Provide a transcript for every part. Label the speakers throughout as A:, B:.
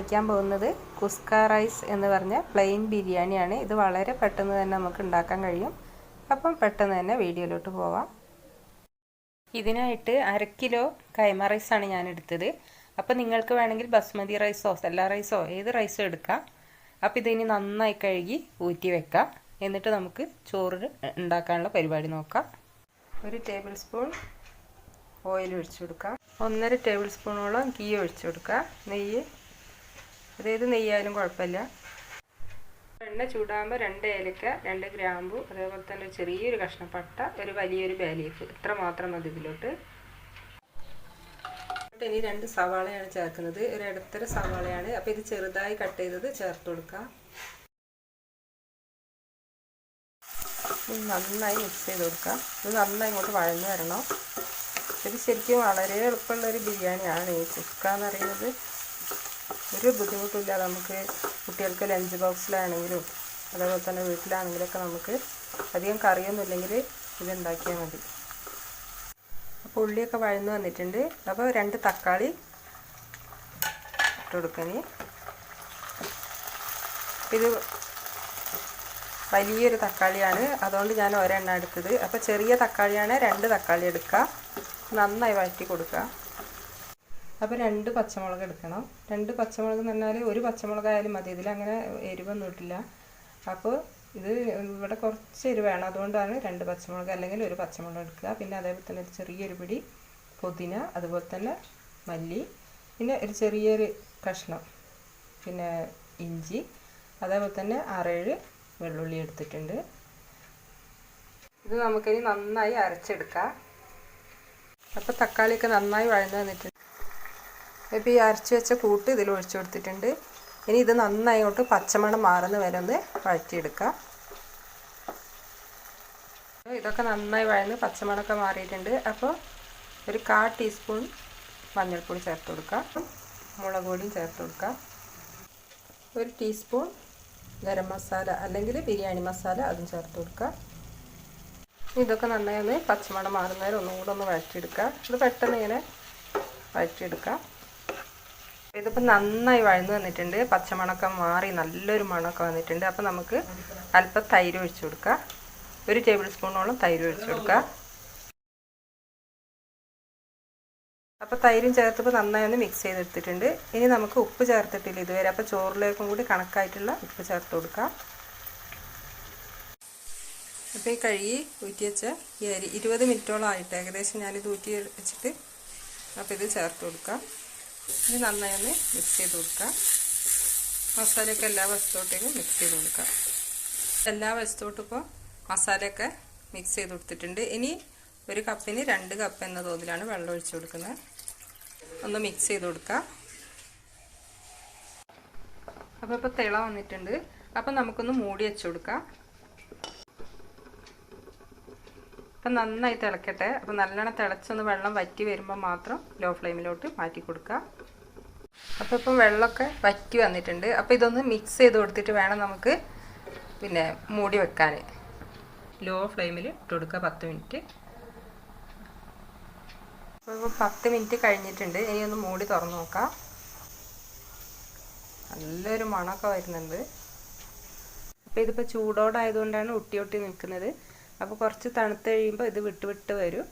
A: കാണിക്കാൻ പോകുന്നത് കുസ്ക റൈസ് എന്ന് പറഞ്ഞ പ്ലെയിൻ ബിരിയാണിയാണ്. ഇത് വളരെ പെട്ടെന്ന് തന്നെ നമുക്ക് ഉണ്ടാക്കാൻ കഴിയും. അപ്പം പെട്ടെന്ന് തന്നെ വീഡിയോയിലോട്ട് പോവാം. ഇതിനായിട്ട് 1/2 കിലോ കൈമ റൈസാണ് ഞാൻ എടുത്തത്. അപ്പോൾ നിങ്ങൾക്ക് വേണമെങ്കിൽ ബസ്മതി റൈസോ സെല്ല റൈസോ ഏത് റൈസോ എടുക്കാം. അപ്പോൾ ഇതിനി നന്നായി കഴുകി ഊറ്റി വെക്കാം. എന്നിട്ട് നമുക്ക് ചോറ് ഉണ്ടാക്കാനുള്ള പരിപാടി നോക്കാം. 1 ടേബിൾ സ്പൂൺ ഓയിൽ ഒഴിച്ചു കൊടുക്കാം. 1.5 ടേബിൾ സ്പൂണോളം ഗീ ഒഴിച്ചു കൊടുക്കുക. നെയ്യ് ഏത് നെയ്യായാലും കുഴപ്പമില്ല. എണ്ണ ചൂടാകുമ്പോൾ 2 ഏലക്ക, 2 ഗ്രാമ്പു, അതേപോലെ തന്നെ ചെറിയൊരു കഷ്ണം പട്ട, ഒരു വലിയൊരു ബേ ലീഫ്, ഇത്ര മാത്രം മതി ഇതിലോട്ട്. ഇനി 2 സവാളയാണ് ചേർക്കുന്നത്. ഒരു ഇടത്തര സവാളയാണ്. അപ്പോൾ ഇത് ചെറുതായി കട്ട് ചെയ്തത് ചേർത്ത് കൊടുക്കുക. നന്നായി മിക്സ് ചെയ്ത് കൊടുക്കുക. ഇത് നന്നായി ഇങ്ങോട്ട് വഴഞ്ഞു വരണം. ഇത് ശരിക്കും വളരെ എളുപ്പമുള്ളൊരു ബിരിയാണിയാണ് ഈ കുസ്ക എന്ന് പറയുന്നത്. ഒരു ബുദ്ധിമുട്ടില്ല. നമുക്ക് കുട്ടികൾക്ക് ലഞ്ച് ബോക്സിലാണെങ്കിലും അതേപോലെ തന്നെ വീട്ടിലാണെങ്കിലൊക്കെ നമുക്ക് അധികം കറിയൊന്നുമില്ലെങ്കിൽ ഇതുണ്ടാക്കിയാൽ മതി. അപ്പോൾ ഉള്ളിയൊക്കെ വഴന്നു വന്നിട്ടുണ്ട്. അപ്പോൾ 2 തക്കാളി ഇട്ട് കൊടുക്കണേ. ഇത് വലിയൊരു തക്കാളിയാണ്, അതുകൊണ്ട് ഞാൻ ഒരെണ്ണം എടുത്തത്. അപ്പോൾ ചെറിയ തക്കാളിയാണ് 2 തക്കാളി എടുക്കുക. നന്നായി വഴറ്റി കൊടുക്കുക. അപ്പോൾ 2 പച്ചമുളക് എടുക്കണം. 2 പച്ചമുളക് എന്ന് പറഞ്ഞാൽ ഒരു പച്ചമുളകായാലും മതി. ഇതിലങ്ങനെ എരിവൊന്നും ഇട്ടില്ല. അപ്പോൾ ഇത് ഇവിടെ കുറച്ച് എരിവ് വേണം, അതുകൊണ്ടാണ് 2 പച്ചമുളക്, അല്ലെങ്കിൽ ഒരു പച്ചമുളക് എടുക്കുക. പിന്നെ അതേപോലെ തന്നെ ഒരു ചെറിയൊരു പിടി പുതിന, അതുപോലെ തന്നെ മല്ലി, പിന്നെ ഒരു ചെറിയൊരു കഷ്ണം പിന്നെ ഇഞ്ചി, അതേപോലെ തന്നെ 6-7 വെള്ളുള്ളി എടുത്തിട്ടുണ്ട്. ഇത് നമുക്കിനി നന്നായി അരച്ചെടുക്കാം. അപ്പോൾ തക്കാളിയൊക്കെ നന്നായി വഴന്നു വന്നിട്ടുണ്ട്. ഇപ്പോൾ ഈ അരച്ച് വെച്ച കൂട്ട് ഇതിൽ ഒഴിച്ചു കൊടുത്തിട്ടുണ്ട്. ഇനി ഇത് നന്നായി ഇങ്ങോട്ട് പച്ചമണം മാറുന്ന വരെ ഒന്ന് വഴറ്റിയെടുക്കാം. ഇതൊക്കെ നന്നായി വഴന്ന് പച്ചമണമൊക്കെ മാറിയിട്ടുണ്ട്. അപ്പോൾ ഒരു 1/4 ടീസ്പൂൺ മഞ്ഞൾപ്പൊടി ചേർത്ത് കൊടുക്കാം. മുളക് പൊടിയും ചേർത്ത് കൊടുക്കാം. 1 ടീസ്പൂൺ ഗരം മസാല അല്ലെങ്കിൽ ബിരിയാണി മസാല അതും ചേർത്ത് കൊടുക്കുക. ഇതൊക്കെ നന്നായി ഒന്ന് പച്ചമണം മാറുന്നവരെ ഒന്നുകൂടെ ഒന്ന് വഴറ്റിയെടുക്കുക. ഇത് പെട്ടെന്ന് ഇങ്ങനെ വഴറ്റിയെടുക്കാം. ഇതിപ്പോൾ നന്നായി വഴന്നു വന്നിട്ടുണ്ട്. പച്ചമണമൊക്കെ മാറി നല്ലൊരു മണമൊക്കെ വന്നിട്ടുണ്ട്. അപ്പോൾ നമുക്ക് അല്പം തൈര് ഒഴിച്ചു കൊടുക്കുക. 1 ടേബിൾ സ്പൂണോളം തൈര് ഒഴിച്ചു കൊടുക്കുക. അപ്പോൾ തൈരും ചേർത്തപ്പോൾ നന്നായി ഒന്ന് മിക്സ് ചെയ്തെടുത്തിട്ടുണ്ട്. ഇനി നമുക്ക് ഉപ്പ് ചേർത്തിട്ടില്ല ഇതുവരെ. അപ്പോൾ ചോറിലേക്കും കൂടി കണക്കായിട്ടുള്ള ഉപ്പ് ചേർത്ത് കൊടുക്കാം. അപ്പോൾ ഈ കഴുകി ഊറ്റി വെച്ച ഈ അരി 20 മിനിറ്റോളം ആയിട്ട് ഏകദേശം ഞാനിത് ഊറ്റി വെച്ചിട്ട് അപ്പോൾ ഇത് ചേർത്ത് കൊടുക്കാം. ഇത് നന്നായി ഒന്ന് മിക്സ് ചെയ്ത് കൊടുക്കാം. മസാലയൊക്കെ എല്ലാ വശത്തോട്ടേക്കും മിക്സ് ചെയ്ത് കൊടുക്കാം. എല്ലാ വശത്തോട്ടും ഇപ്പോൾ മസാലയൊക്കെ മിക്സ് ചെയ്ത് കൊടുത്തിട്ടുണ്ട്. ഇനി 1 കപ്പിന് 2 കപ്പ് എന്ന തോതിലാണ് വെള്ളം ഒഴിച്ചു കൊടുക്കുന്നത്. ഒന്ന് മിക്സ് ചെയ്ത് കൊടുക്കാം. അപ്പോൾ ഇപ്പോൾ തിള വന്നിട്ടുണ്ട്. അപ്പോൾ നമുക്കൊന്ന് മൂടി വെച്ച് കൊടുക്കാം. അപ്പം നന്നായി തിളക്കട്ടെ. അപ്പോൾ നല്ലോണം തിളച്ചൊന്ന് വെള്ളം വറ്റി വരുമ്പോൾ മാത്രം ലോ ഫ്ലെയിമിലോട്ട് മാറ്റി കൊടുക്കുക. അപ്പോൾ ഇപ്പം വെള്ളമൊക്കെ വറ്റി വന്നിട്ടുണ്ട്. അപ്പോൾ ഇതൊന്ന് മിക്സ് ചെയ്ത് കൊടുത്തിട്ട് വേണം നമുക്ക് പിന്നെ മൂടി വെക്കാൻ. ലോ ഫ്ലെയിമിൽ ഇട്ട് കൊടുക്കുക 10 മിനിറ്റ്. അപ്പോൾ 10 മിനിറ്റ് കഴിഞ്ഞിട്ടുണ്ട്. ഇനി ഒന്ന് മൂടി തുറന്ന് നോക്കാം. നല്ലൊരു മണമൊക്കെ വരുന്നുണ്ട്. അപ്പോൾ ഇതിപ്പോൾ ചൂടോടായതുകൊണ്ടാണ് ഒട്ടി നിൽക്കുന്നത്. അപ്പോൾ കുറച്ച് തണുത്ത് കഴിയുമ്പോൾ ഇത് വിട്ട് വരും.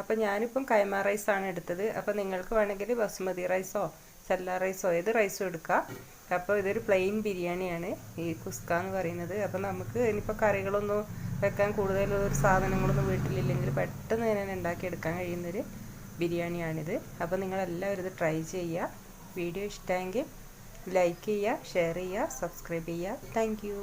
A: അപ്പോൾ ഞാനിപ്പം കൈമ റൈസാണ് എടുത്തത്. അപ്പോൾ നിങ്ങൾക്ക് വേണമെങ്കിൽ ബസ്മതി റൈസോ സെല്ല റൈസോ ഏത് റൈസും എടുക്കാം. അപ്പോൾ ഇതൊരു പ്ലെയിൻ ബിരിയാണിയാണ് ഈ കുസ്ക എന്ന് പറയുന്നത്. അപ്പോൾ നമുക്ക് ഇനിയിപ്പോൾ കറികളൊന്നും വെക്കാൻ കൂടുതലൊരു സാധനങ്ങളൊന്നും വീട്ടിലില്ലെങ്കിൽ പെട്ടെന്ന് തന്നെ ഉണ്ടാക്കിയെടുക്കാൻ കഴിയുന്നൊരു ബിരിയാണിയാണിത്. അപ്പോൾ നിങ്ങളെല്ലാവരും ഇത് ട്രൈ ചെയ്യുക. വീഡിയോ ഇഷ്ടമെങ്കിൽ ലൈക്ക് ചെയ്യുക, ഷെയർ ചെയ്യുക, സബ്സ്ക്രൈബ് ചെയ്യുക. Thank you.